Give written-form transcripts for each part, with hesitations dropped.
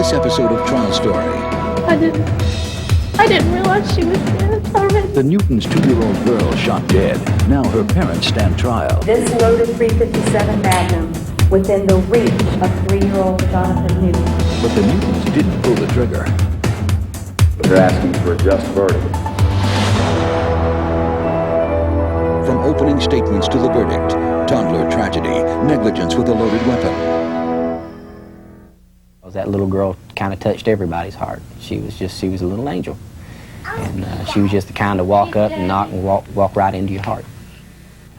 this episode of Trial Story. I didn't realize she was dead already. The Newtons' 2-year-old girl shot dead. Now her parents stand trial. This loaded .357 Magnum within the reach of 3-year-old Jonathan Newton. But the Newtons didn't pull the trigger. They're asking for a just verdict. From opening statements to the verdict, Toddler tragedy, negligence with a loaded weapon. That little girl kind of touched everybody's heart. She was a little angel. And she was just the kind to walk up and knock and walk right into your heart.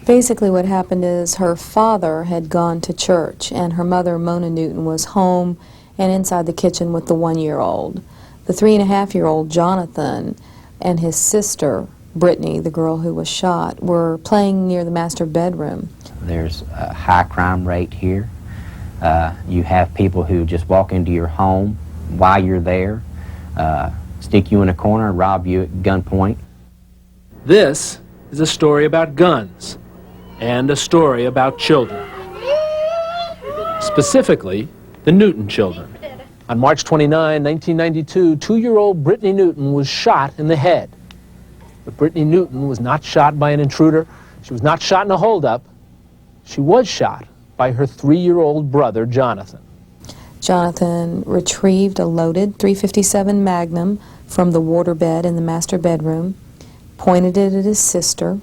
Basically what happened is her father had gone to church and her mother, Mona Newton, was home and inside the kitchen with the 1-year-old. The 3.5-year-old Jonathan and his sister, Brittany, the girl who was shot, were playing near the master bedroom. There's a high crime rate here. You have people who just walk into your home while you're there, stick you in a corner, rob you at gunpoint. This is a story about guns and a story about children. Specifically, the Newton children. On March 29, 1992, 2-year-old Brittany Newton was shot in the head. But Brittany Newton was not shot by an intruder. She was not shot in a holdup. She was shot by her 3-year-old brother, Jonathan. Jonathan retrieved a loaded .357 Magnum from the waterbed in the master bedroom, pointed it at his sister.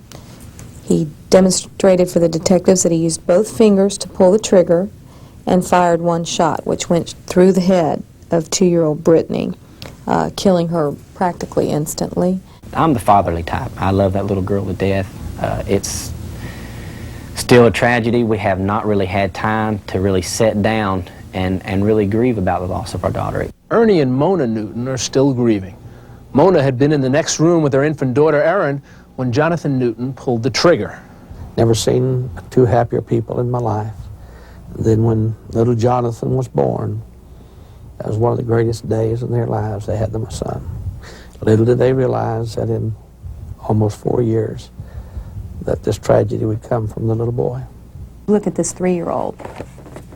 He demonstrated for the detectives that he used both fingers to pull the trigger and fired one shot, which went through the head of 2-year-old Brittany, killing her practically instantly. I'm the fatherly type. I love that little girl to death. It's still a tragedy. We have not really had time to really sit down and really grieve about the loss of our daughter. Ernie and Mona Newton are still grieving. Mona had been in the next room with her infant daughter, Erin, when Jonathan Newton pulled the trigger. Never seen 2 happier people in my life. And then when little Jonathan was born, that was one of the greatest days in their lives. They had them a son. Little did they realize that in almost 4 years that this tragedy would come from the little boy. Look at this 3-year-old.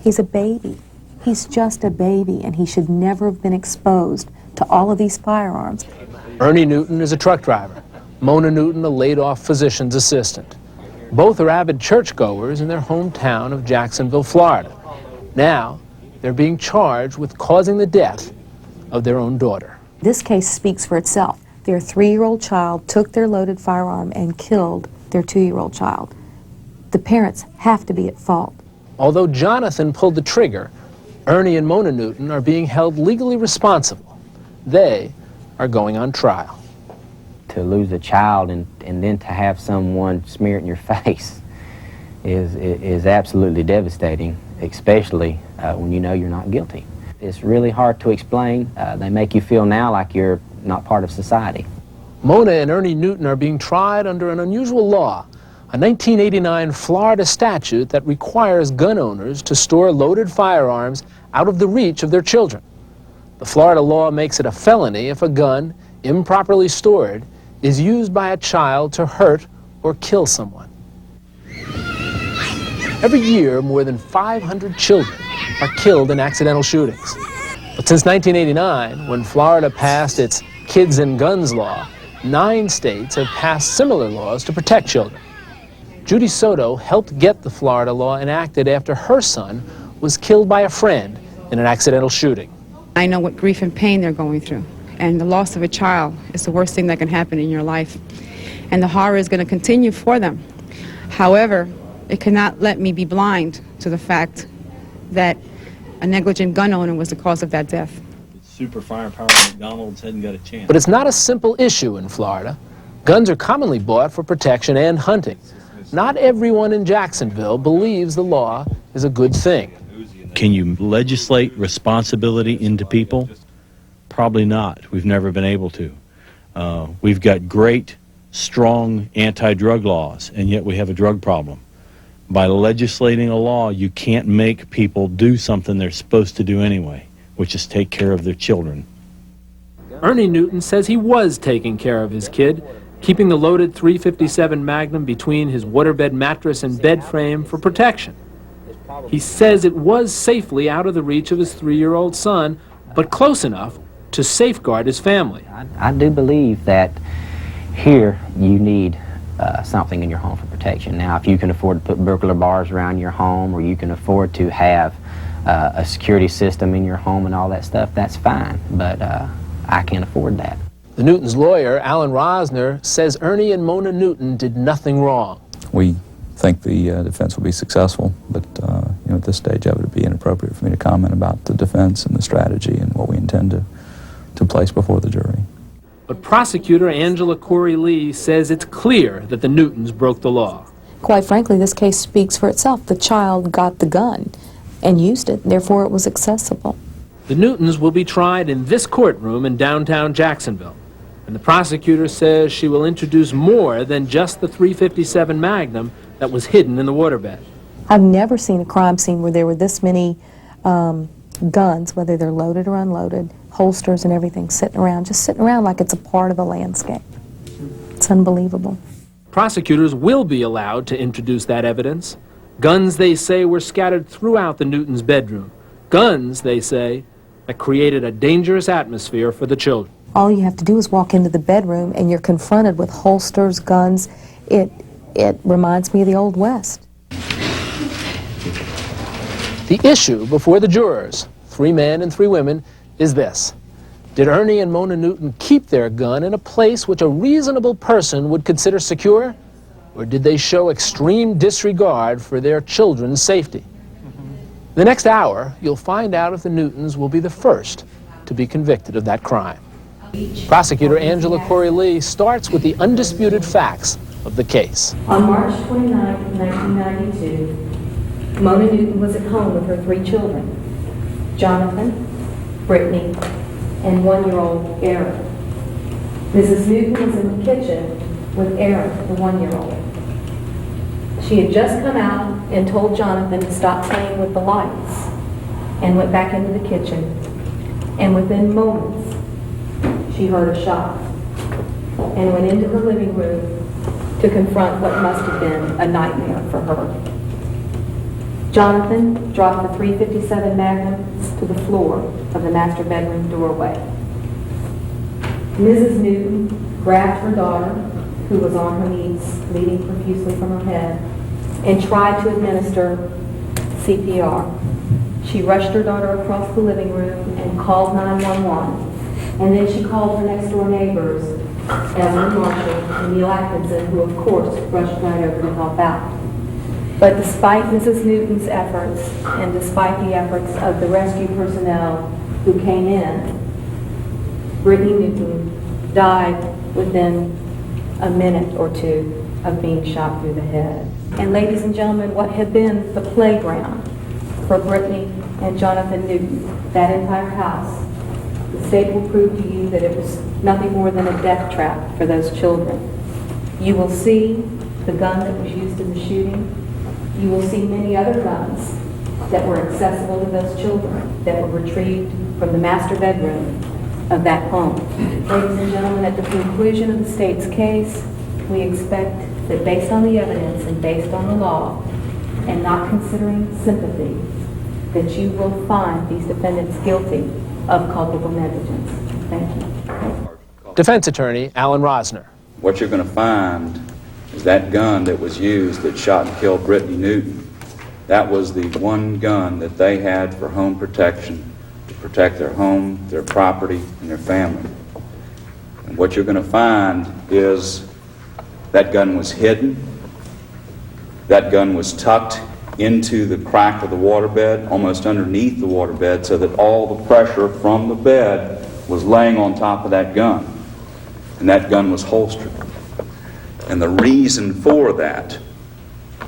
He's a baby. He's just a baby, and he should never have been exposed to all of these firearms. Ernie Newton is a truck driver. Mona Newton, a laid-off physician's assistant. Both are avid churchgoers in their hometown of Jacksonville, Florida. Now, they're being charged with causing the death of their own daughter. This case speaks for itself. Their 3-year-old child took their loaded firearm and killed their 2-year-old child. The parents have to be at fault. Although Jonathan pulled the trigger, Ernie and Mona Newton are being held legally responsible. They are going on trial. To lose a child and then to have someone smear it in your face is absolutely devastating, especially when you know you're not guilty. It's really hard to explain. They make you feel now like you're not part of society. Mona and Ernie Newton are being tried under an unusual law, a 1989 Florida statute that requires gun owners to store loaded firearms out of the reach of their children. The Florida law makes it a felony if a gun, improperly stored, is used by a child to hurt or kill someone. Every year, more than 500 children are killed in accidental shootings. But since 1989, when Florida passed its Kids and Guns law, 9 states have passed similar laws to protect children. Judy Soto helped get the Florida law enacted after her son was killed by a friend in an accidental shooting. I know what grief and pain they're going through, and the loss of a child is the worst thing that can happen in your life. And the horror is going to continue for them. However, it cannot let me be blind to the fact that a negligent gun owner was the cause of that death. Super firepower McDonald's hadn't got a chance. But it's not a simple issue in Florida. Guns are commonly bought for protection and hunting. Not everyone in Jacksonville believes the law is a good thing. Can you legislate responsibility into people? Probably not. We've never been able to. We've got great, strong anti-drug laws, and yet we have a drug problem. By legislating a law, you can't make people do something they're supposed to do anyway, which is take care of their children. Ernie Newton says he was taking care of his kid, keeping the loaded .357 Magnum between his waterbed mattress and bed frame for protection. He says it was safely out of the reach of his 3-year-old son, but close enough to safeguard his family. I do believe that here you need something in your home for protection. Now, if you can afford to put burglar bars around your home, or you can afford to have a security system in your home and all that stuff, that's fine, but I can't afford that. The Newton's lawyer, Alan Rosner, says Ernie and Mona Newton did nothing wrong. We think the defense will be successful, but you know, at this stage, it would be inappropriate for me to comment about the defense and the strategy and what we intend to place before the jury. But prosecutor Angela Corey Lee says it's clear that the Newtons broke the law. Quite frankly, this case speaks for itself. The child got the gun and used it, therefore it was accessible. The Newtons will be tried in this courtroom in downtown Jacksonville. And the prosecutor says she will introduce more than just the .357 Magnum that was hidden in the waterbed. I've never seen a crime scene where there were this many guns, whether they're loaded or unloaded, holsters and everything, just sitting around like it's a part of the landscape. It's unbelievable. Prosecutors will be allowed to introduce that evidence. Guns, they say, were scattered throughout the Newtons' bedroom. Guns, they say, that created a dangerous atmosphere for the children. All you have to do is walk into the bedroom and you're confronted with holsters, guns. It reminds me of the Old West. The issue before the jurors, 3 men and 3 women, is this. Did Ernie and Mona Newton keep their gun in a place which a reasonable person would consider secure? Or did they show extreme disregard for their children's safety? The next hour, you'll find out if the Newtons will be the first to be convicted of that crime. Prosecutor Angela Corey Lee starts with the undisputed facts of the case. On March 29, 1992, Mona Newton was at home with her 3 children, Jonathan, Brittany, and 1-year-old Aaron. Mrs. Newton was in the kitchen with Aaron, the 1-year-old. She had just come out and told Jonathan to stop playing with the lights and went back into the kitchen. And within moments, she heard a shot and went into her living room to confront what must have been a nightmare for her. Jonathan dropped the .357 Magnum to the floor of the master bedroom doorway. Mrs. Newton grabbed her daughter, who was on her knees, bleeding profusely from her head, and tried to administer CPR. She rushed her daughter across the living room and called 911. And then she called her next door neighbors, Evelyn and Neil Atkinson, who of course rushed right over to help out. But despite Mrs. Newton's efforts, and despite the efforts of the rescue personnel who came in, Brittany Newton died within a minute or 2 of being shot through the head. And ladies and gentlemen, what had been the playground for Brittany and Jonathan Newton, that entire house, the state will prove to you that it was nothing more than a death trap for those children. You will see the gun that was used in the shooting. You will see many other guns that were accessible to those children that were retrieved from the master bedroom of that home. Ladies and gentlemen, at the conclusion of the state's case, we expect that based on the evidence and based on the law, and not considering sympathy, that you will find these defendants guilty of culpable negligence. Thank you. Defense attorney Alan Rosner. What you're going to find is that gun that was used that shot and killed Brittany Newton. That was the one gun that they had for home protection, to protect their home, their property, and their family. And what you're going to find is that gun was hidden. That gun was tucked into the crack of the waterbed, almost underneath the waterbed, so that all the pressure from the bed was laying on top of that gun. And that gun was holstered. And the reason for that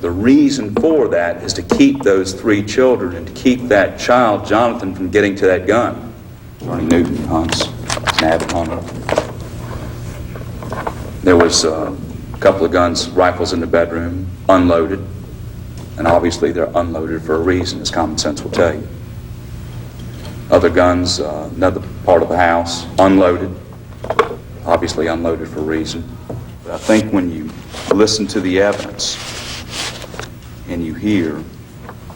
is to keep those 3 children and to keep that child, Jonathan, from getting to that gun. Ernie Newton hunts, an avid hunter. There was a couple of guns, rifles in the bedroom, unloaded. And obviously they're unloaded for a reason, as common sense will tell you. Other guns, another part of the house, unloaded. Obviously unloaded for a reason. But I think when you listen to the evidence and you hear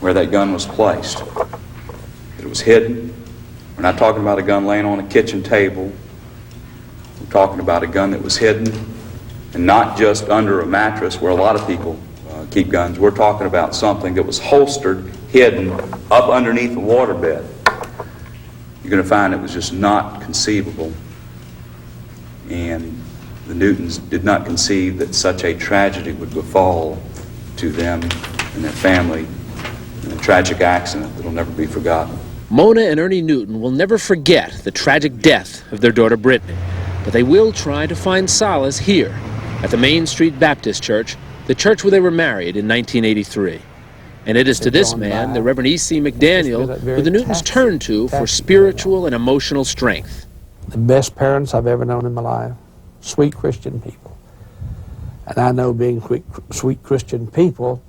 where that gun was placed, that it was hidden, We're not talking about a gun laying on a kitchen table. We're talking about a gun that was hidden, and not just under a mattress where a lot of people keep guns. We're talking about something that was holstered, hidden, up underneath the waterbed. You're going to find it was just not conceivable. And the Newtons did not conceive that such a tragedy would befall to them and their family in a tragic accident that will never be forgotten. Mona and Ernie Newton will never forget the tragic death of their daughter Brittany, but they will try to find solace here at the Main Street Baptist Church, the church where they were married in 1983. And it is to this man, the Reverend E.C. McDaniel, who the Newtons turn to for spiritual and emotional strength. The best parents I've ever known in my life, sweet Christian people. And I know being sweet Christian people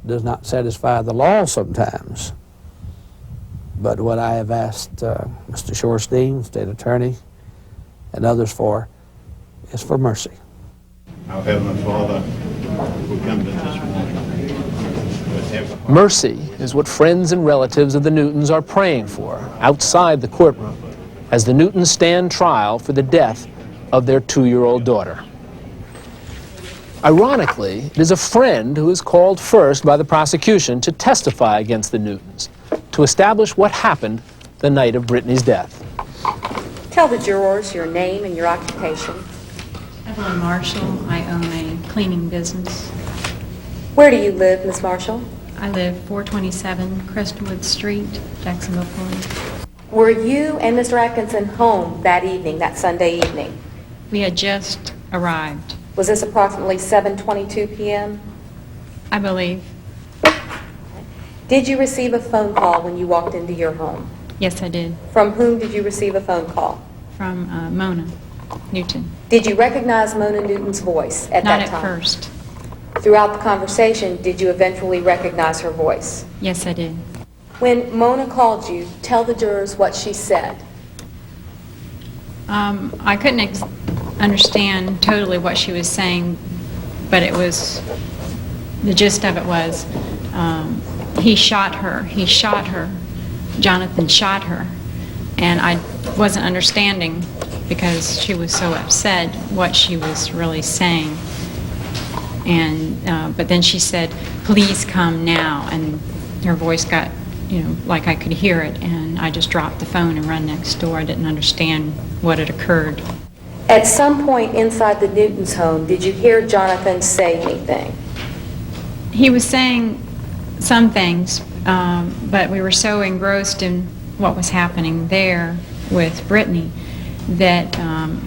does not satisfy the law sometimes. But what I have asked Mr. Shorstein, State Attorney, and others for is for mercy. Our Heavenly Father, we come to this morning. Mercy is what friends and relatives of the Newtons are praying for outside the courtroom as the Newtons stand trial for the death of their 2-year-old daughter. Ironically, it is a friend who is called first by the prosecution to testify against the Newtons, to establish what happened the night of Brittany's death. Tell the jurors your name and your occupation. Evelyn Marshall. I own a cleaning business. Where do you live, Miss Marshall? I live 427 Crestwood Street, Jacksonville, Florida. Were you and Mr. Atkinson home that evening, that Sunday evening? We had just arrived. Was this approximately 7:22 p.m.? I believe. Did you receive a phone call when you walked into your home? Yes, I did. From whom did you receive a phone call? From Mona Newton. Did you recognize Mona Newton's voice at that time? Not at first. Throughout the conversation, did you eventually recognize her voice? Yes, I did. When Mona called you, tell the jurors what she said. I couldn't understand totally what she was saying, but it was, the gist of it was, he shot her, Jonathan shot her, and I wasn't understanding because she was so upset what she was really saying. And but then she said, "Please come now," and her voice got, like I could hear it, and I just dropped the phone and ran next door. I didn't understand what had occurred. At some point inside the Newtons' home, did you hear Jonathan say anything? He was saying some things, but we were so engrossed in what was happening there with Brittany that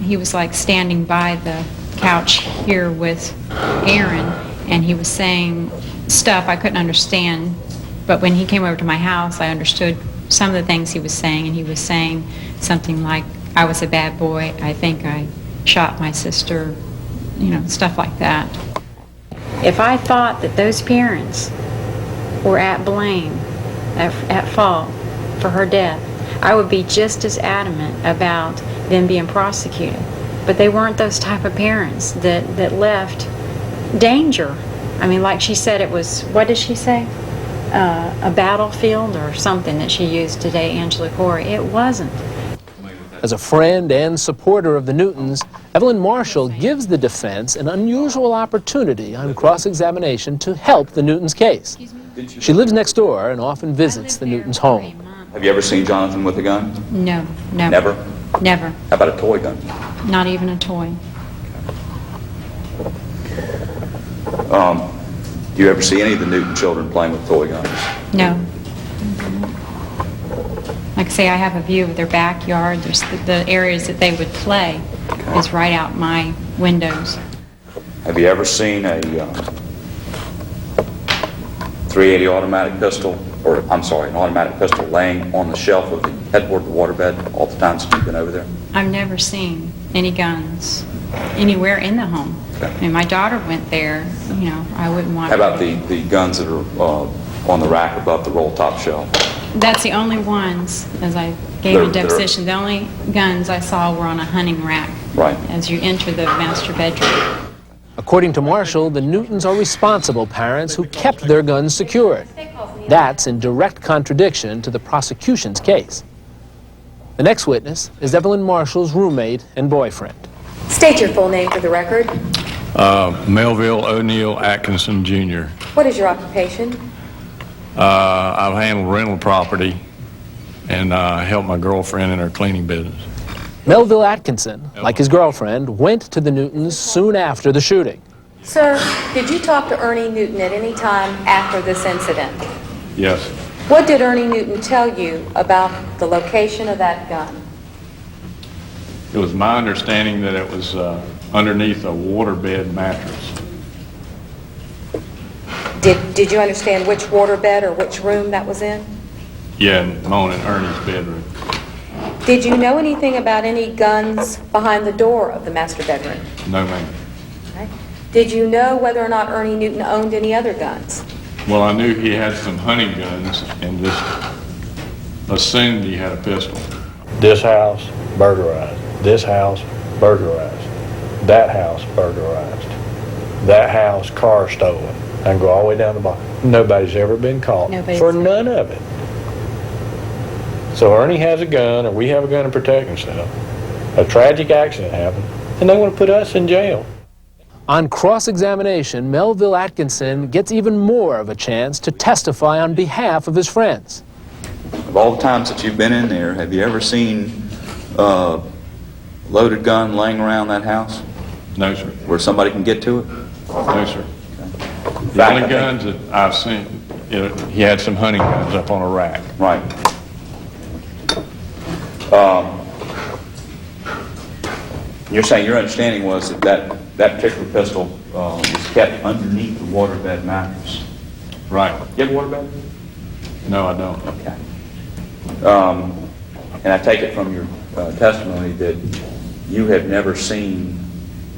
he was like standing by the couch here with Aaron, and he was saying stuff I couldn't understand, but when he came over to my house I understood some of the things he was saying, and he was saying something like, "I was a bad boy, I think I shot my sister," stuff like that. If I thought that those parents were at blame, at fault for her death, I would be just as adamant about them being prosecuted. But they weren't those type of parents that left danger. I mean, like she said, it was, what did she say? A battlefield or something that she used today, Angela Corey. It wasn't. As a friend and supporter of the Newtons, Evelyn Marshall gives the defense an unusual opportunity on cross-examination to help the Newtons' case. She lives next door and often visits the Newtons' home. Have you ever seen Jonathan with a gun? No, never. Never? Never. How about a toy gun? Not even a toy. Do you ever see any of the Newton children playing with toy guns? No. Like I say, I have a view of their backyard. There's the areas that they would play is right out my windows. Have you ever seen a .380 automatic pistol, or I'm sorry, an automatic pistol laying on the shelf of the headboard of the waterbed all the times you've been over there? I've never seen any guns anywhere in the home. Okay. I mean, my daughter went there, I wouldn't want How about the guns that are on the rack above the roll-top shelf? That's the only ones, as I gave a deposition, the only guns I saw were on a hunting rack. Right. As you enter the master bedroom. According to Marshall, the Newtons are responsible parents who kept their guns secured. That's in direct contradiction to the prosecution's case. The next witness is Evelyn Marshall's roommate and boyfriend. State your full name for the record. Melville O'Neill Atkinson, Jr. What is your occupation? I've handled rental property and helped my girlfriend in her cleaning business. Melville Atkinson, like his girlfriend, went to the Newtons soon after the shooting. Sir, did you talk to Ernie Newton at any time after this incident? Yes. What did Ernie Newton tell you about the location of that gun? It was my understanding that it was underneath a waterbed mattress. Did you understand which waterbed or which room that was in? Yeah, in Mona and Ernie's bedroom. Did you know anything about any guns behind the door of the master bedroom? No, ma'am. Okay. Did you know whether or not Ernie Newton owned any other guns? Well, I knew he had some hunting guns and just assumed he had a pistol. This house, burglarized. This house, burglarized. That house, burglarized. That house, car stolen. I can go all the way down the bottom. Nobody's ever been caught for none of it. So Ernie has a gun, or we have a gun to protect himself. A tragic accident happened, and they want to put us in jail. On cross-examination, Melville Atkinson gets even more of a chance to testify on behalf of his friends. Of all the times that you've been in there, have you ever seen a loaded gun laying around that house? No, sir. Where somebody can get to it? No, sir. The only guns that I've seen, he had some hunting guns up on a rack. Right. You're saying your understanding was that particular pistol was kept underneath the waterbed mattress? Right. You have a waterbed? No, I don't. Okay. And I take it from your testimony that you have never seen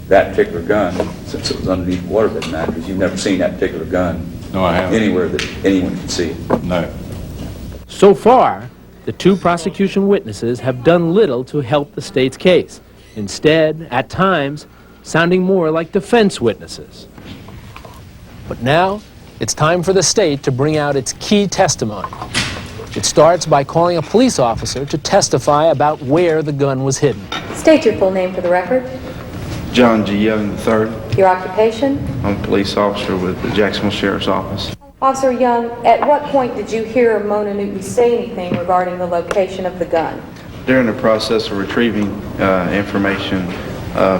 that particular gun, since it was underneath the waterbed mattress. You've never seen that particular gun anywhere that anyone can see it? No. So far, the two prosecution witnesses have done little to help the state's case. Instead, at times, sounding more like defense witnesses. But now, it's time for the state to bring out its key testimony. It starts by calling a police officer to testify about where the gun was hidden. State your full name for the record. John G. Young III. Your occupation? I'm a police officer with the Jacksonville Sheriff's Office. Officer Young, at what point did you hear Mona Newton say anything regarding the location of the gun? During the process of retrieving information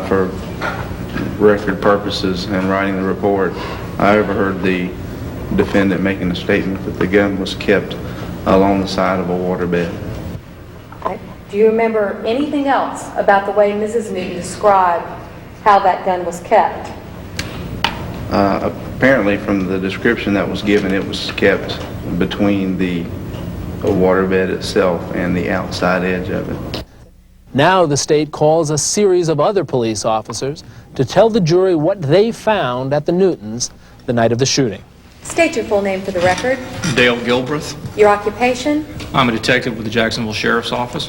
for record purposes and writing the report, I overheard the defendant making a statement that the gun was kept along the side of a waterbed. Do you remember anything else about the way Mrs. Newton described how that gun was kept? Apparently, from the description that was given, it was kept between the waterbed itself and the outside edge of it. Now the state calls a series of other police officers to tell the jury what they found at the Newtons the night of the shooting. State your full name for the record. Dale Gilbreath. Your occupation? I'm a detective with the Jacksonville Sheriff's Office.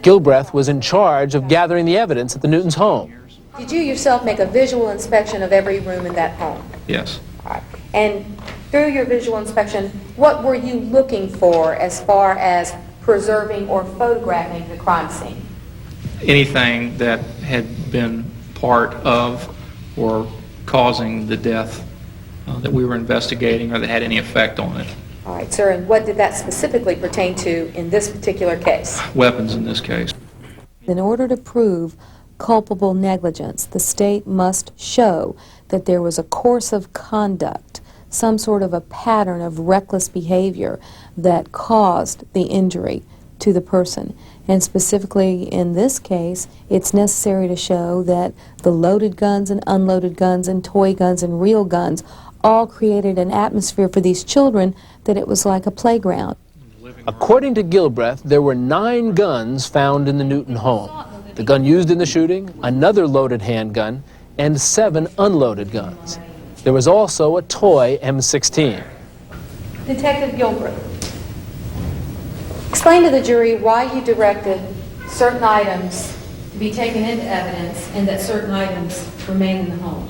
Gilbreath was in charge of gathering the evidence at the Newtons' home. Did you yourself make a visual inspection of every room in that home? Yes. All right. And through your visual inspection, what were you looking for as far as preserving or photographing the crime scene? Anything that had been part of or causing the death that we were investigating or that had any effect on it. All right, sir, and what did that specifically pertain to in this particular case? Weapons in this case. In order to prove culpable negligence, the state must show that there was a course of conduct, some sort of a pattern of reckless behavior that caused the injury to the person. And specifically in this case, it's necessary to show that the loaded guns and unloaded guns and toy guns and real guns all created an atmosphere for these children that it was like a playground. According to Gilbreath, there were 9 guns found in the Newton home. The gun used in the shooting, another loaded handgun, and 7 unloaded guns. There was also a toy M16. Detective Gilbreath, explain to the jury why you directed certain items to be taken into evidence and that certain items remain in the home.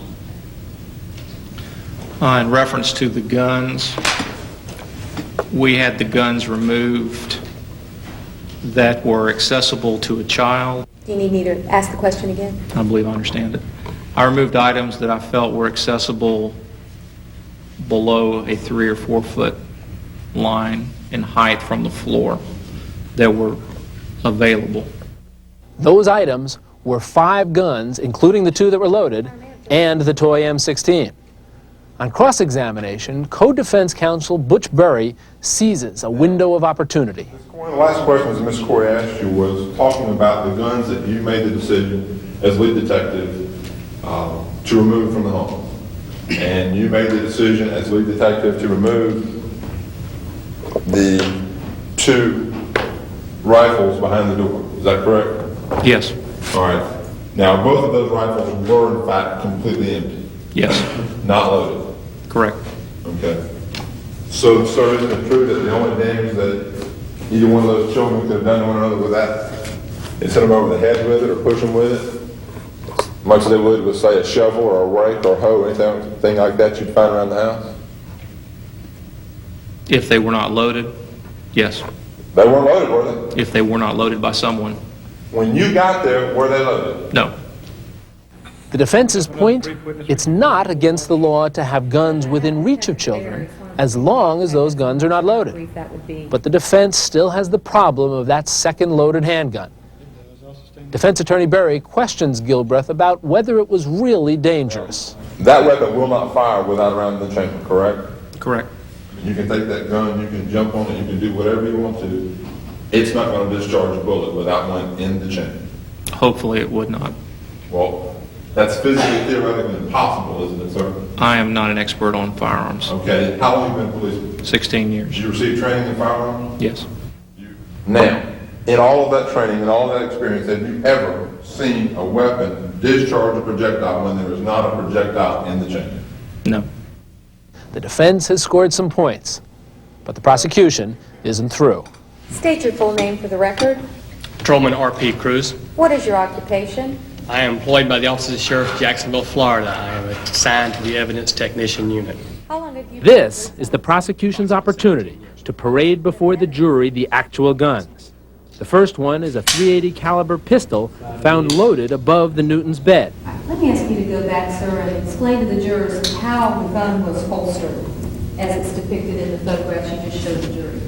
In reference to the guns, we had the guns removed that were accessible to a child. Do you need me to ask the question again? I believe I understand it. I removed items that I felt were accessible below a 3 or 4 foot line in height from the floor that were available. Those items were 5 guns, including the 2 that were loaded, and the toy M16. On cross-examination, co-defense counsel Butch seizes a window of opportunity. The last question that Ms. Corey asked you was talking about the guns that you made the decision as lead detective to remove from the home. And you made the decision as lead detective to remove the 2 rifles behind the door. Is that correct? Yes. All right. Now, both of those rifles were, in fact, completely empty. Yes. Not loaded. Correct. Okay. So, sir, isn't it true that the only damage that either one of those children could have done to one another with that is hit them over the head with it or push them with it? Much as they would with, say, a shovel or a rake or a hoe, anything like that you'd find around the house? If they were not loaded, yes. They weren't loaded, were they? If they were not loaded by someone. When you got there, were they loaded? No. The defense's point, it's not against the law to have guns within reach of children as long as those guns are not loaded. But the defense still has the problem of that second loaded handgun. Defense attorney Berry questions Gilbreath about whether it was really dangerous. That weapon will not fire without a round in the chamber, correct? Correct. You can take that gun, you can jump on it, you can do whatever you want to. It's not going to discharge a bullet without one in the chamber. Hopefully it would not. Well, that's physically, theoretically impossible, isn't it, sir? I am not an expert on firearms. Okay. How long have you been a policeman? 16 years. Did you receive training in firearms? Yes. Now, in all of that training and all of that experience, have you ever seen a weapon discharge a projectile when there is not a projectile in the chamber? No. The defense has scored some points, but the prosecution isn't through. State your full name for the record. Patrolman R.P. Cruz. What is your occupation? I am employed by the Office of the Sheriff, Jacksonville, Florida. I am assigned to the Evidence Technician Unit. How long have you This is the prosecution's opportunity to parade before the jury the actual guns. The first one is a .380 caliber pistol found loaded above the Newton's bed. Let me ask you to go back, sir, and explain to the jurors how the gun was holstered as it's depicted in the photographs you just showed the jury.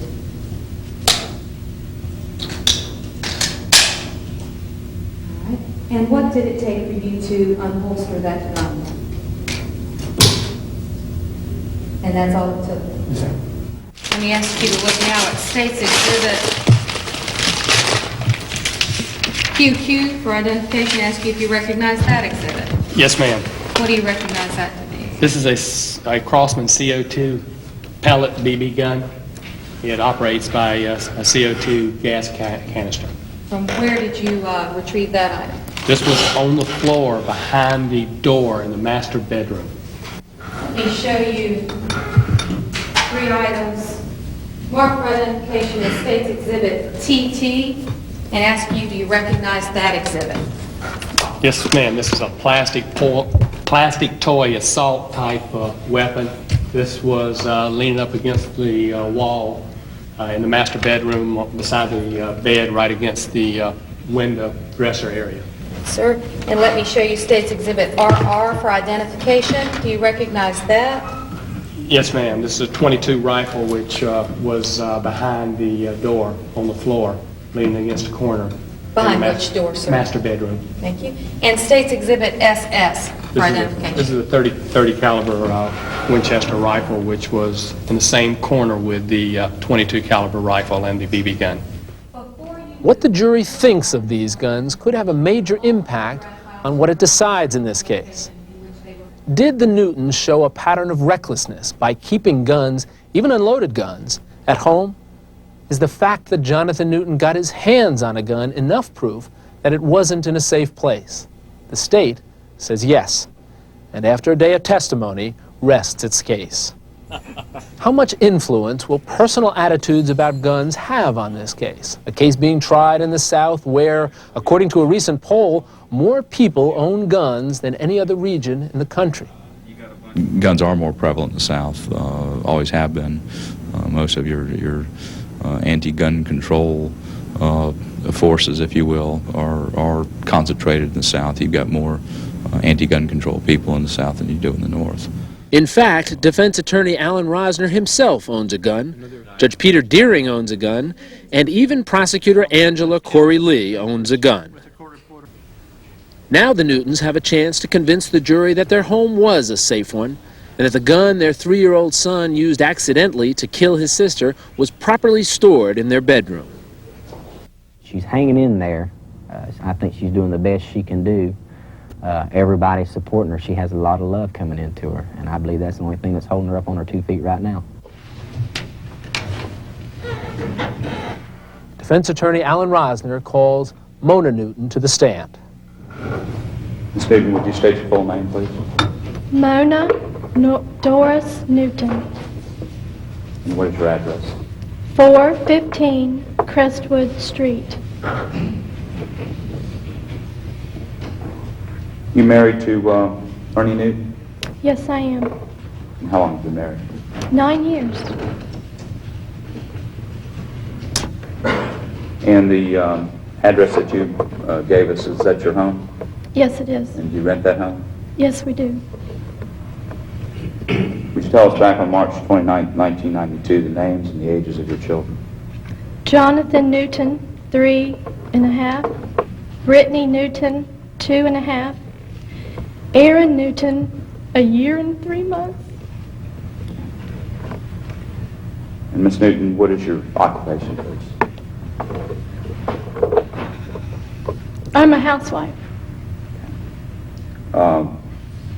All right. And what did it take for you to unholster that gun? And that's all it took? Let me ask you to look now at State's Exhibit QQ for identification. Ask you if you recognize that exhibit. Yes, ma'am. What do you recognize that to be? This is a Crossman CO2 pellet BB gun. It operates by a CO2 gas canister. From where did you retrieve that item? This was on the floor behind the door in the master bedroom. Let me show you 3 items marked for identification as State's Exhibit TT and ask you, do you recognize that exhibit? Yes, ma'am. This is a plastic toy assault type weapon. This was leaning up against the wall in the master bedroom beside the bed right against the window dresser area. Sir, and let me show you State's Exhibit RR for identification. Do you recognize that? Yes, ma'am. This is a .22 rifle which was behind the door on the floor, leaning against a corner. Behind which door, sir? Master bedroom. Thank you. And State's Exhibit SS for identification. This is a .30 caliber Winchester rifle, which was in the same corner with the .22 caliber rifle and the BB gun. What the jury thinks of these guns could have a major impact on what it decides in this case. Did the Newtons show a pattern of recklessness by keeping guns, even unloaded guns, at home? Is the fact that Jonathan Newton got his hands on a gun enough proof that it wasn't in a safe place? The state says yes, and after a day of testimony, rests its case. How much influence will personal attitudes about guns have on this case? A case being tried in the South where, according to a recent poll, more people own guns than any other region in the country. Guns are more prevalent in the South, always have been. Most of your anti-gun control forces, if you will, are concentrated in the South. You've got more anti-gun control people in the South than you do in the North. In fact, defense attorney Alan Rosner himself owns a gun, Judge Peter Deering owns a gun, and even prosecutor Angela Corey Lee owns a gun. Now the Newtons have a chance to convince the jury that their home was a safe one, and that the gun their 3-year-old son used accidentally to kill his sister was properly stored in their bedroom. She's hanging in there. I think she's doing the best she can do. Everybody's supporting her. She has a lot of love coming into her, and I believe that's the only thing that's holding her up on her 2 feet right now. Defense attorney Alan Rosner calls Mona Newton to the stand. Ms. Newton, would you state your full name, please? Mona Doris Newton, And what is your address? 415 Crestwood Street. You married to Ernie Newton? Yes, I am. And how long have you been married? 9 years. And the address that you gave us, is that your home? Yes, it is. And do you rent that home? Yes, we do. Would you tell us back on March 29, 1992, the names and the ages of your children? Jonathan Newton, 3.5. Brittany Newton, 2.5. Aaron Newton, 1 year and 3 months. And Ms. Newton, what is your occupation, please? I'm a housewife.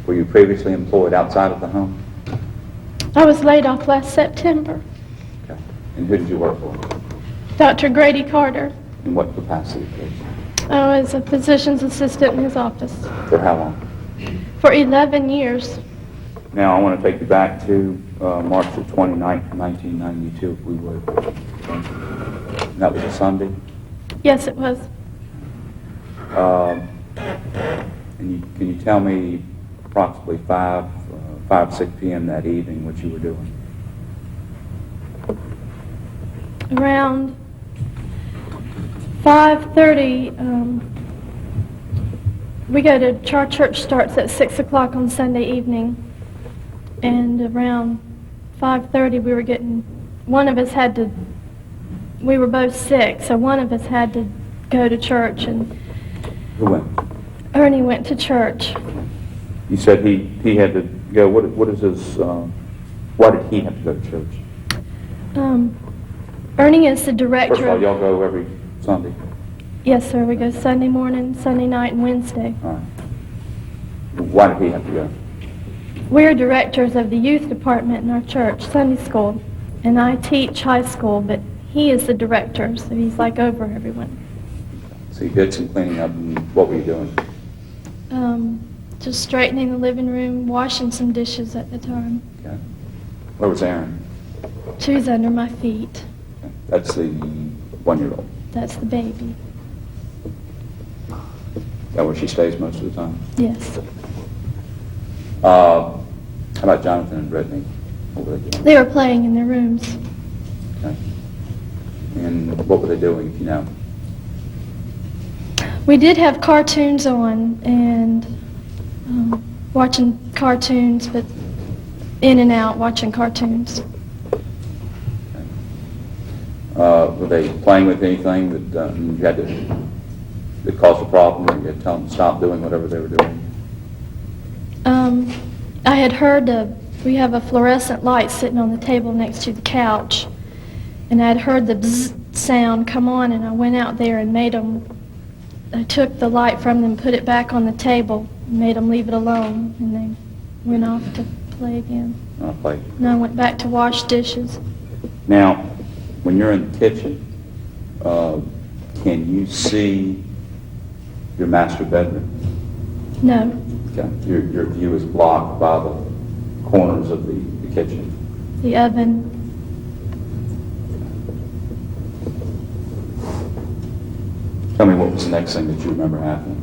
Were you previously employed outside of the home? I was laid off last September. Okay. And who did you work for? Dr. Grady Carter. In what capacity, please? I was a physician's assistant in his office For how long? for 11 years. Now, I want to take you back to March the 29th, 1992, if we would. And that was a Sunday? Yes, it was. And can you tell me approximately 5, 6 p.m. that evening what you were doing? Around 5:30, we go to church starts at 6 o'clock on Sunday evening, and around 5:30 we were getting, we were both sick, so one of us had to go to church, and Who went? Ernie went to church. You said he had to go. What is his, why did he have to go to church? Ernie is the director. First of all, y'all go every Sunday? Yes, sir. We go Sunday morning, Sunday night, and Wednesday. All right. Why did he have to go? We're directors of the youth department in our church, Sunday school, and I teach high school, but he is the director, so he's like over everyone. So you did some cleaning up, and what were you doing? Just straightening the living room, washing some dishes at the time. Okay. Where was Aaron? She was under my feet. Okay. That's the 1-year-old. That's the baby. Is that where she stays most of the time? Yes. How about Jonathan and Brittany? What were they doing? They were playing in their rooms. Okay. And what were they doing, if you know? We did have cartoons on and watching cartoons, but in and out watching cartoons. Were they playing with anything that you had to, that caused a problem, or you had to tell them to stop doing whatever they were doing? I had heard we have a fluorescent light sitting on the table next to the couch, and I had heard the bzzz sound come on, and I went out there and I took the light from them, put it back on the table, and made them leave it alone, and they went off to play again. Play. And I went back to wash dishes. Now, when you're in the kitchen, can you see your master bedroom? No. Okay. Your view is blocked by the corners of the kitchen. The oven. Tell me what was the next thing that you remember happening?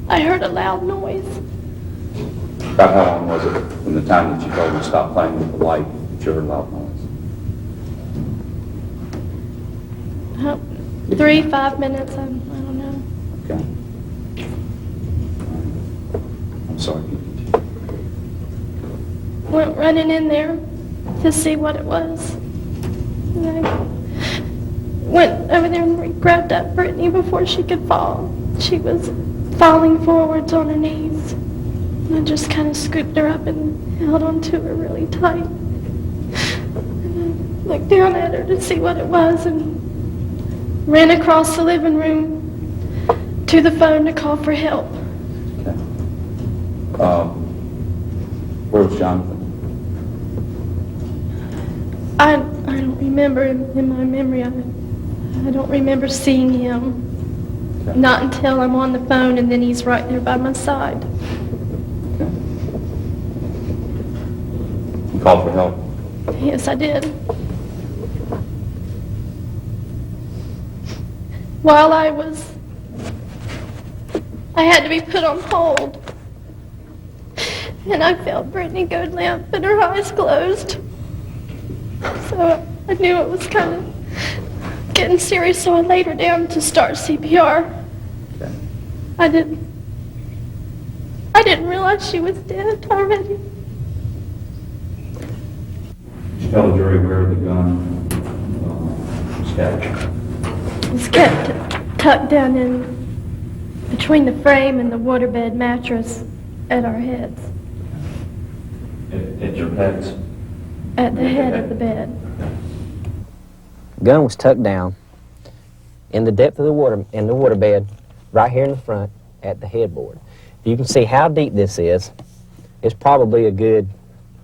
I heard a loud noise. About how long was it from the time that you told me to stop playing with the light that you heard a loud noise? 3, 5 minutes, I don't know. Okay. I'm sorry. Went running in there to see what it was. And I went over there and grabbed up Brittany before she could fall. She was falling forwards on her knees. And I just kind of scooped her up and held onto her really tight. And I looked down at her to see what it was and ran across the living room to the phone to call for help. Okay. Where was Jonathan? I don't remember in my memory. I don't remember seeing him. Okay. Not until I'm on the phone and then he's right there by my side. Okay. You called for help? Yes, I did. While I had to be put on hold. And I felt Brittany go limp and her eyes closed. So I knew it was kind of getting serious, so I laid her down to start CPR. Okay. I didn't realize she was dead already. Did you tell the jury where the gun was kept? It was kept tucked down in between the frame and the waterbed mattress at our heads. At your heads? At the head of the bed. The gun was tucked down in the depth of the water bed, right here in the front at the headboard. You can see how deep this is. It's probably a good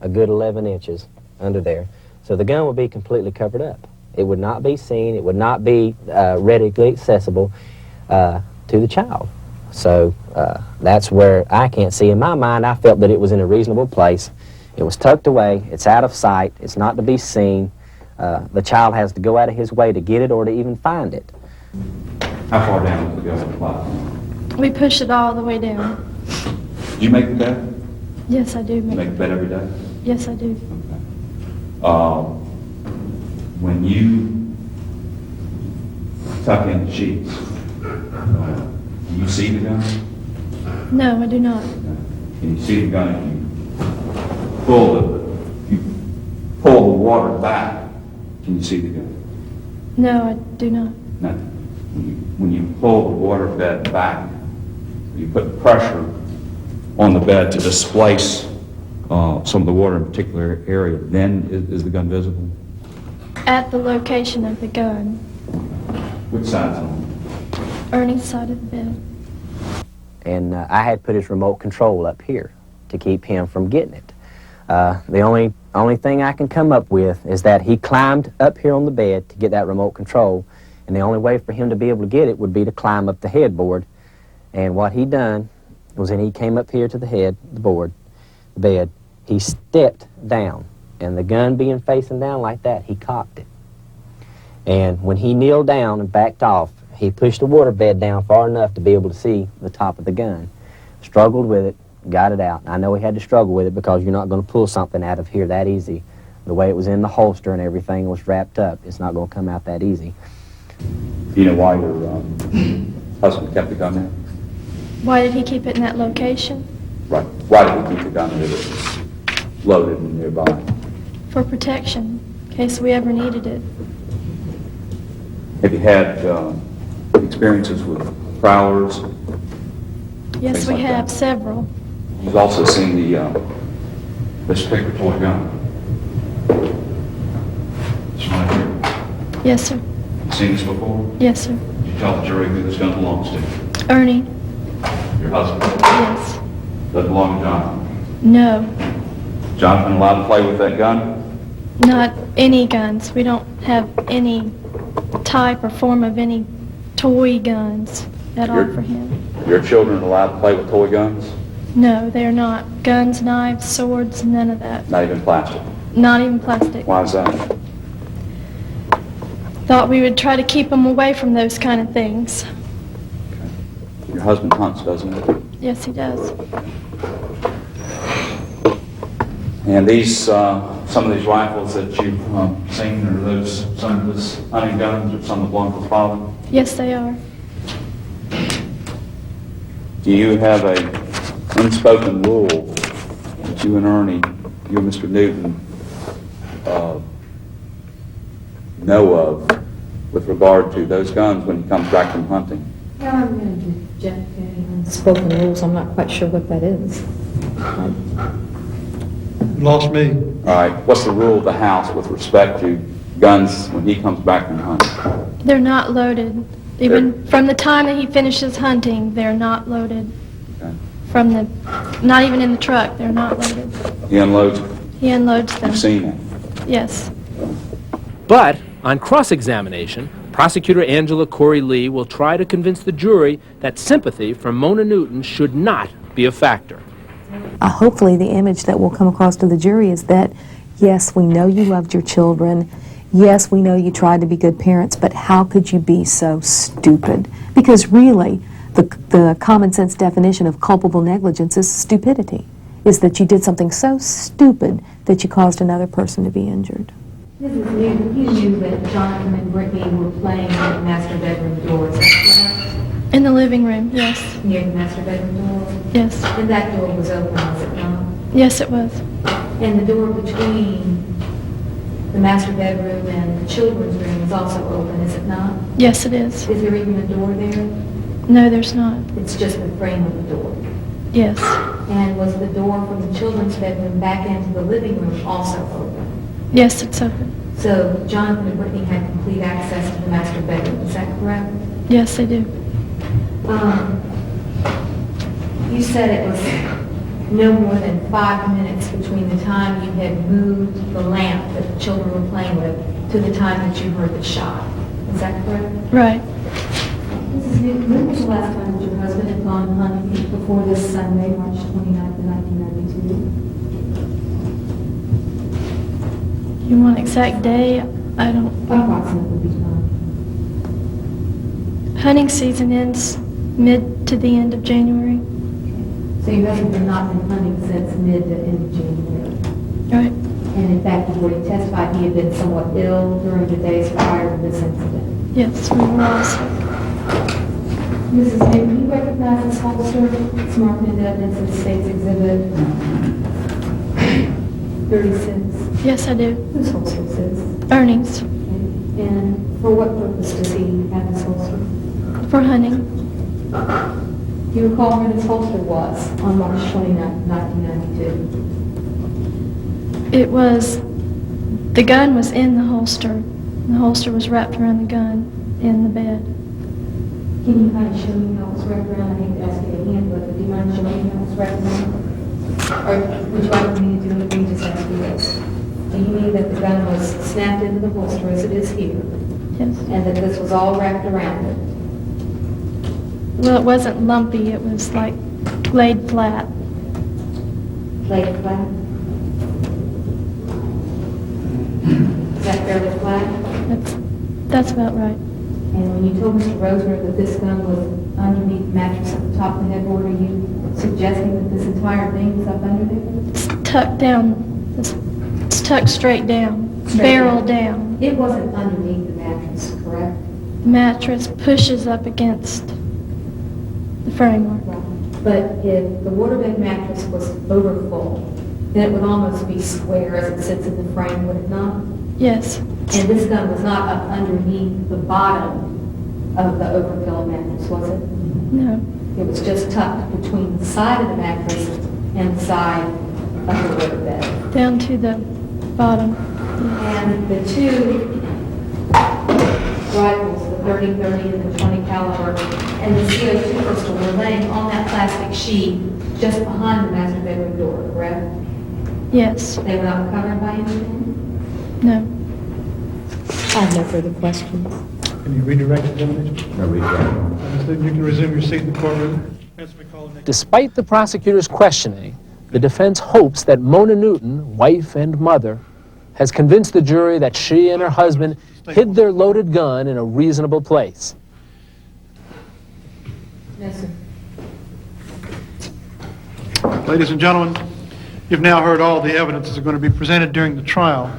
11 inches under there. So the gun would be completely covered up. It would not be seen. It would not be readily accessible to the child. So that's where I can't see. In my mind, I felt that it was in a reasonable place. It was tucked away. It's out of sight. It's not to be seen. The child has to go out of his way to get it or to even find it. How far down was the gun applied? We pushed it all the way down. Did you make the bed? Yes, I do. You make the bed every day? Yes, I do. Okay. When you tuck in the sheets, do you see the gun? No, I do not. Can you see the gun if you pull the water back? Can you see the gun? No, I do not. No. When you pull the water bed back, you put pressure on the bed to displace some of the water in a particular area, then is the gun visible? At the location of the gun. Which side's on? Ernie's side of the bed. And I had put his remote control up here to keep him from getting it. The only thing I can come up with is that he climbed up here on the bed to get that remote control, and the only way for him to be able to get it would be to climb up the headboard. And what he done was, when he came up here to the bed, he stepped down, and the gun being facing down like that, he cocked it. And when he kneeled down and backed off, he pushed the water bed down far enough to be able to see the top of the gun. Struggled with it, got it out. I know he had to struggle with it because you're not going to pull something out of here that easy. The way it was in the holster and everything was wrapped up, it's not going to come out that easy. Do you know why your husband kept the gun there? Why did he keep it in that location? Right. Why did he keep the gun there that was loaded and nearby? For protection, in case we ever needed it. Have you had experiences with prowlers? Yes, we have several. You've also seen this particular toy gun. This one right here. Yes, sir. You seen this before? Yes, sir. Did you tell the jury who this gun belongs to? Ernie? Your husband? Yes. Does it belong to Jonathan? No, Jonathan allowed to play with that gun? not any guns. We don't have any type or form of any toy guns at all for him. Your children allowed to play with toy guns? No, they're not. Guns, knives, swords, none of that. Not even plastic? Not even plastic. Why is that? Thought we would try to keep them away from those kind of things. Your husband hunts, doesn't he? Yes, he does. And these some of these rifles that you've seen, are those some of his hunting guns or some of Blanca's father? Yes, they are. Do you have a unspoken rule that you and Ernie, you and Mr. Newton, know of with regard to those guns when he comes back from hunting? Yeah, I'm going to object to any unspoken rules. I'm not quite sure what that is. Lost me. All right, what's the rule of the house with respect to guns when he comes back from hunting? They're not loaded. Even from the time that he finishes hunting, they're not loaded. Okay. From the, not even in the truck, they're not loaded. He unloads. He unloads them. You've seen it. Yes. But on cross-examination, Prosecutor Angela Corey Lee will try to convince the jury that sympathy for Mona Newton should not be a factor. Hopefully the image that will come across to the jury is that, yes, we know you loved your children. Yes, we know you tried to be good parents, but how could you be so stupid? Because really, the common sense definition of culpable negligence is stupidity, is that you did something so stupid that you caused another person to be injured. Mrs. Newton, you knew that Jonathan and Brittany were playing at the master bedroom door, is that correct? In the living room, yes. Near the master bedroom door? Yes. And that door was open, was it not? Yes, it was. And the door between the master bedroom and the children's room is also open, is it not? Yes, it is. Is there even a door there? No, there's not. It's just the frame of the door. Yes. And was the door from the children's bedroom back into the living room also open? Yes, it's open. So Jonathan and Brittany had complete access to the master bedroom, is that correct? Yes, they do. You said it was no more than 5 minutes between the time you had moved the lamp that the children were playing with to the time that you heard the shot. Is that correct? Right. Mrs. Newton, when was the last time that your husband had gone hunting before this Sunday, March 29th, 1992? You want exact day? I don't. Approximately time. Hunting season ends mid to the end of January. So your husband had not been hunting since mid to end of January? Right. And in fact, before he testified, he had been somewhat ill during the days prior to this incident? Yes, we were all sick. Mrs. Newton, you recognize this holster? It's marked in evidence of the state's exhibit 36. Yes, I do. Whose holster is this? Ernie's. And for what purpose does he have this holster? For hunting. Do you recall where this holster was on March 29, 1992? It was, the gun was in the holster. The holster was wrapped around the gun in the bed. Can you kind of show me how it was wrapped around? I hate to ask you to handle it, but do you mind showing me how it was wrapped around? Or would you like me to do it? We just ask you this. Do you mean that the gun was snapped into the holster as it is here? Yes. And that this was all wrapped around it? Well, it wasn't lumpy. It was like laid flat. Laid flat? Is that fairly flat? That's about right. And when you told Mr. Rosner that this gun was underneath the mattress at the top of the headboard, are you suggesting that this entire thing was up under there? It's tucked down. It's tucked straight down. Barrel down. It wasn't underneath the mattress, correct? The mattress pushes up against the framework. But if the waterbed mattress was overfull, then it would almost be square as it sits in the frame, would it not? Yes. And this gun was not up underneath the bottom of the overfilled mattress, was it? No. It was just tucked between the side of the mattress and the side of the waterbed. Down to the bottom. And the two rifles, the 30-30 and the 20 caliber, and the CO2 pistol were laying on that plastic sheet just behind the master bedroom door, correct? Yes. They were not covered by anything? No. I have no further questions. Can you redirect the examination? No redirect. You can resume your seat in the courtroom. Despite the prosecutor's questioning, the defense hopes that Mona Newton, wife and mother, has convinced the jury that she and her husband hid their loaded gun in a reasonable place. Yes, sir. Ladies and gentlemen, You've now heard all the evidence that's going to be presented during the trial.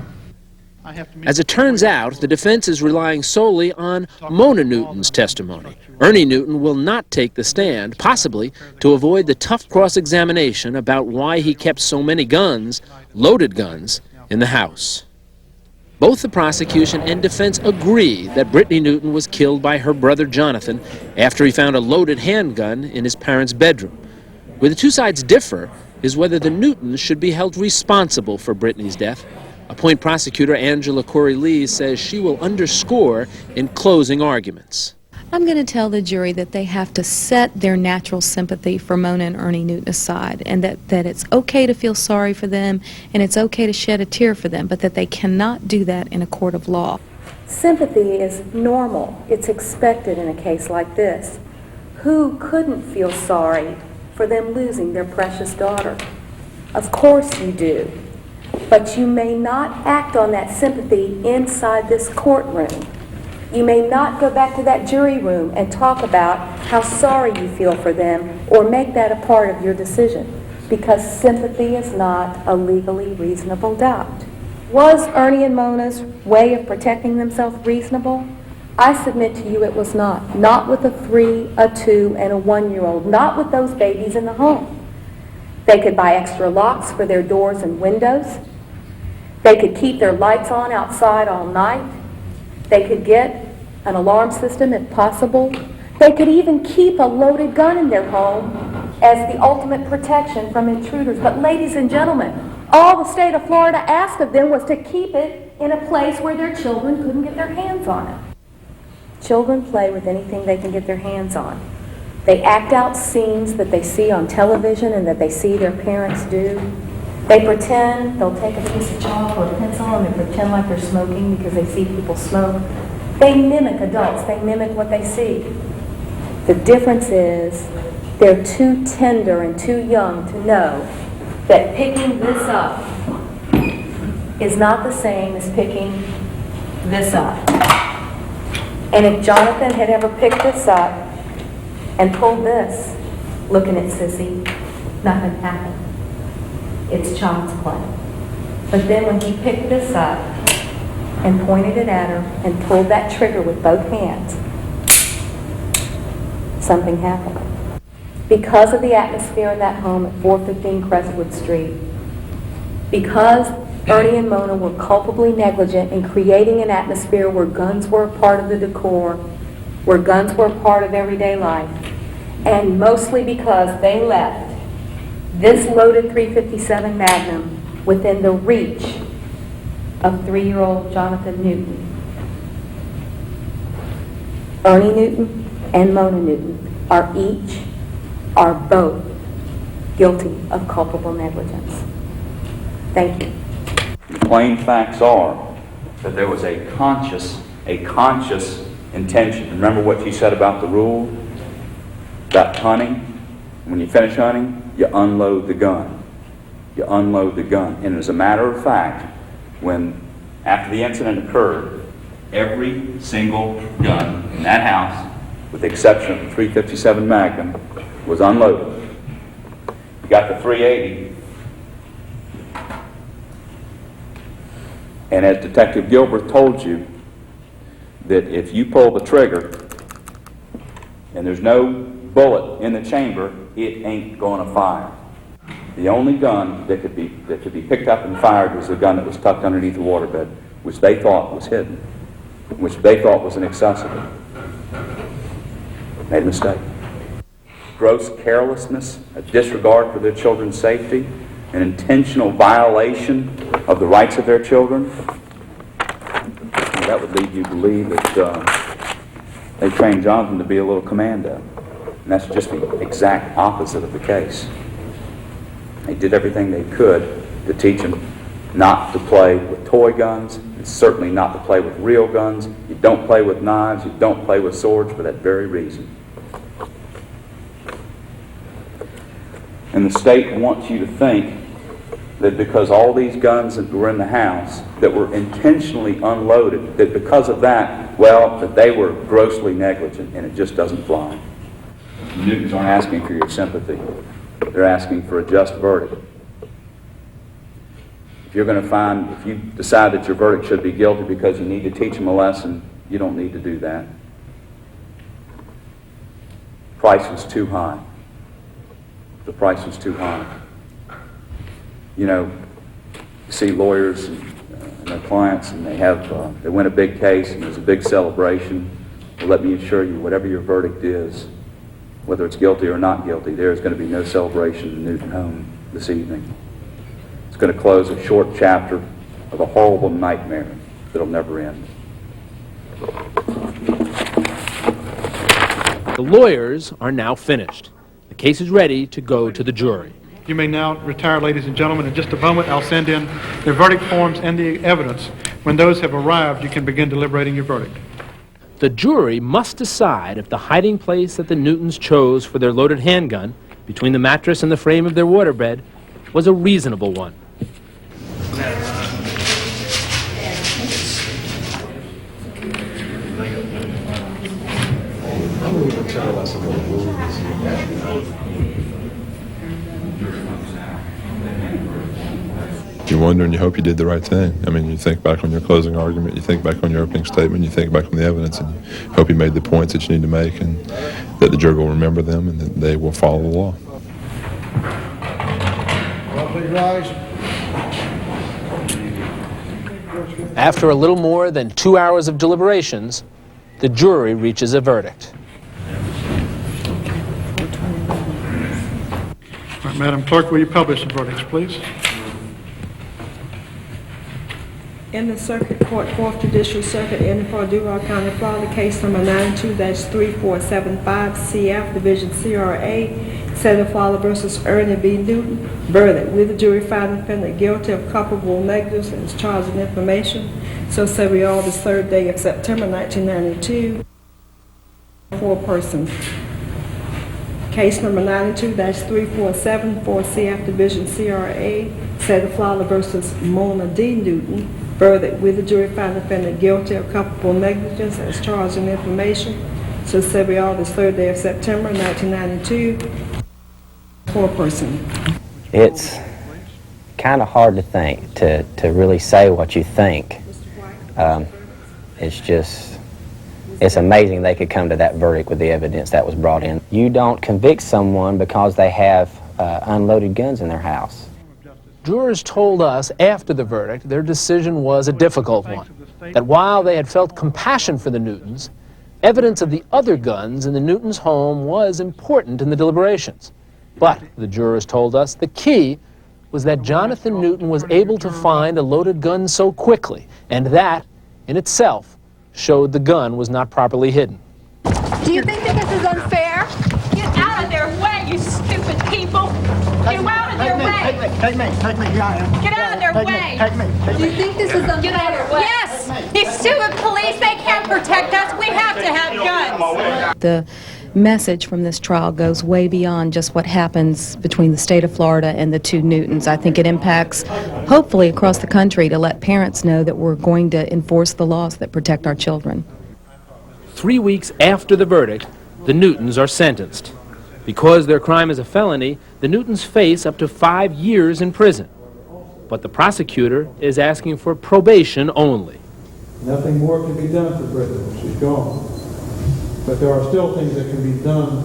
As it turns out, the defense is relying solely on Mona Newton's testimony. Ernie Newton will not take the stand, possibly to avoid the tough cross-examination about why he kept so many guns, loaded guns, in the house. Both the prosecution and defense agree that Brittany Newton was killed by her brother Jonathan after he found a loaded handgun in his parents' bedroom. Where the two sides differ is whether the Newtons should be held responsible for Brittany's death, a point prosecutor Angela Corey-Lee says she will underscore in closing arguments. I'm going to tell the jury that they have to set their natural sympathy for Mona and Ernie Newton aside, and that it's okay to feel sorry for them and it's okay to shed a tear for them, but that they cannot do that in a court of law. Sympathy is normal. It's expected in a case like this. Who couldn't feel sorry for them losing their precious daughter? Of course you do. But you may not act on that sympathy inside this courtroom. You may not go back to that jury room and talk about how sorry you feel for them or make that a part of your decision, because sympathy is not a legally reasonable doubt. Was Ernie and Mona's way of protecting themselves reasonable? I submit to you it was not. Not with a 3, a 2, and a 1-year-old. Not with those babies in the home. They could buy extra locks for their doors and windows. They could keep their lights on outside all night. They could get an alarm system if possible. They could even keep a loaded gun in their home as the ultimate protection from intruders. But ladies and gentlemen, all the state of Florida asked of them was to keep it in a place where their children couldn't get their hands on it. Children play with anything they can get their hands on. They act out scenes that they see on television and that they see their parents do. They pretend, they'll take a piece of chalk or a pencil and they pretend like they're smoking because they see people smoke. They mimic adults, they mimic what they see. The difference is they're too tender and too young to know that picking this up is not the same as picking this up. And if Jonathan had ever picked this up and pulled this, looking at Sissy, nothing happened. It's child's play. But then when he picked this up and pointed it at her and pulled that trigger with both hands, something happened. Because of the atmosphere in that home at 415 Crestwood Street, because Ernie and Mona were culpably negligent in creating an atmosphere where guns were a part of the decor, where guns were a part of everyday life, and mostly because they left this loaded .357 Magnum within the reach of 3-year-old Jonathan Newton. Ernie Newton and Mona Newton are both guilty of culpable negligence. Thank you. The plain facts are that there was a conscious intention. Remember what you said about the rule? About hunting? When you finish hunting, you unload the gun. You unload the gun. And as a matter of fact, after the incident occurred, every single gun in that house, with the exception of the .357 Magnum, was unloaded. You got the .380, and as Detective Gilbreath told you, that if you pull the trigger and there's no bullet in the chamber, it ain't going to fire. The only gun that could be picked up and fired was the gun that was tucked underneath the waterbed, which they thought was hidden, which they thought was inaccessible. Made a mistake. Gross carelessness, a disregard for their children's safety, an intentional violation of the rights of their children. That would lead you to believe that they trained Jonathan to be a little commando. And that's just the exact opposite of the case. They did everything they could to teach him not to play with toy guns, and certainly not to play with real guns. You don't play with knives, you don't play with swords for that very reason. And the state wants you to think that because all these guns that were in the house that were intentionally unloaded, that because of that, well, that they were grossly negligent, and it just doesn't fly. The Newtons aren't asking for your sympathy. They're asking for a just verdict. If you're going to find, if you decide that your verdict should be guilty because you need to teach them a lesson, you don't need to do that. Price was too high. The price was too high. You know, you see lawyers and their clients, and they win a big case, and there's a big celebration. Well, let me assure you, whatever your verdict is, whether it's guilty or not guilty, there is going to be no celebration in Newton home this evening. It's going to close a short chapter of a horrible nightmare that'll never end. The lawyers are now finished. The case is ready to go to the jury. You may now retire, ladies and gentlemen. In just a moment, I'll send in the verdict forms and the evidence. When those have arrived, you can begin deliberating your verdict. The jury must decide if the hiding place that the Newtons chose for their loaded handgun between the mattress and the frame of their waterbed was a reasonable one. You wonder and you hope you did the right thing. I mean, you think back on your closing argument, you think back on your opening statement, you think back on the evidence, and you hope you made the points that you need to make, and that the jury will remember them, and that they will follow the law. Please rise. After a little more than 2 hours of deliberations, the jury reaches a verdict. All right, Madam Clerk, will you publish the verdicts, please? In the Circuit Court, 4th Judicial Circuit in Duval County, Florida, case number 92-3475, CF, Division CRA, State of Florida versus Ernie B. Newton. Verdict: with the jury found the defendant guilty of culpable negligence and is charged with information. So say we all this 3rd day of September 1992. 4 persons. Case number 92-3474, CF, Division CRA, State of Florida versus Mona D. Newton. Verdict: with the jury found the defendant guilty of culpable negligence as charged in information. So say we all this 3rd day of September 1992. 4 persons. It's kind of hard to think, to really say what you think. It's amazing they could come to that verdict with the evidence that was brought in. You don't convict someone because they have unloaded guns in their house. Jurors told us after the verdict their decision was a difficult one, that while they had felt compassion for the Newtons, evidence of the other guns in the Newtons' home was important in the deliberations. But, the jurors told us, the key was that Jonathan Newton was able to find a loaded gun so quickly, and that, in itself, showed the gun was not properly hidden. Do you think that this is unfair? Get out of their way, you stupid people! Get out of their way! Take me, Get out of their way! Do you think this is unfair? Get out of their way! Yes! These stupid police, they can't protect us. We have to have guns. The message from this trial goes way beyond just what happens between the state of Florida and the 2 Newtons. I think it impacts, hopefully, across the country to let parents know that we're going to enforce the laws that protect our children. 3 weeks after the verdict, the Newtons are sentenced. Because their crime is a felony, the Newtons face up to 5 years in prison. But the prosecutor is asking for probation only. Nothing more can be done for Brittany. She's gone. But there are still things that can be done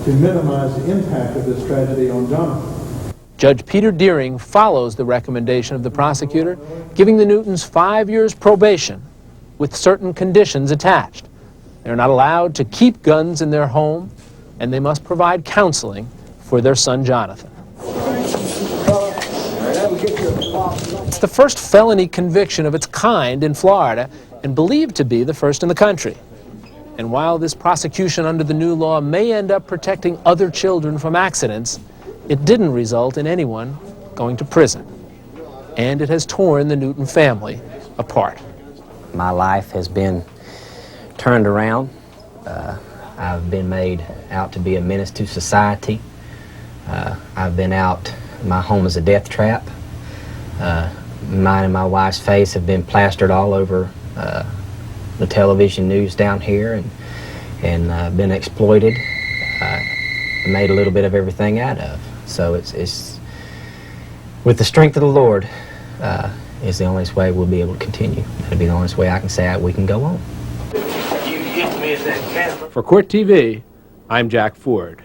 to minimize the impact of this tragedy on Jonathan. Judge Peter Deering follows the recommendation of the prosecutor, giving the Newtons 5 years probation with certain conditions attached. They're not allowed to keep guns in their home, and they must provide counseling for their son Jonathan. It's the first felony conviction of its kind in Florida and believed to be the first in the country. And while this prosecution under the new law may end up protecting other children from accidents, it didn't result in anyone going to prison. And it has torn the Newton family apart. My life has been turned around. I've been made out to be a menace to society. I've been out, my home is a death trap. Mine and my wife's face have been plastered all over the television news down here and been exploited. Made a little bit of everything out of. So it's with the strength of the Lord, is the only way we'll be able to continue. It'll be the only way I can say we can go on. For Court TV, I'm Jack Ford.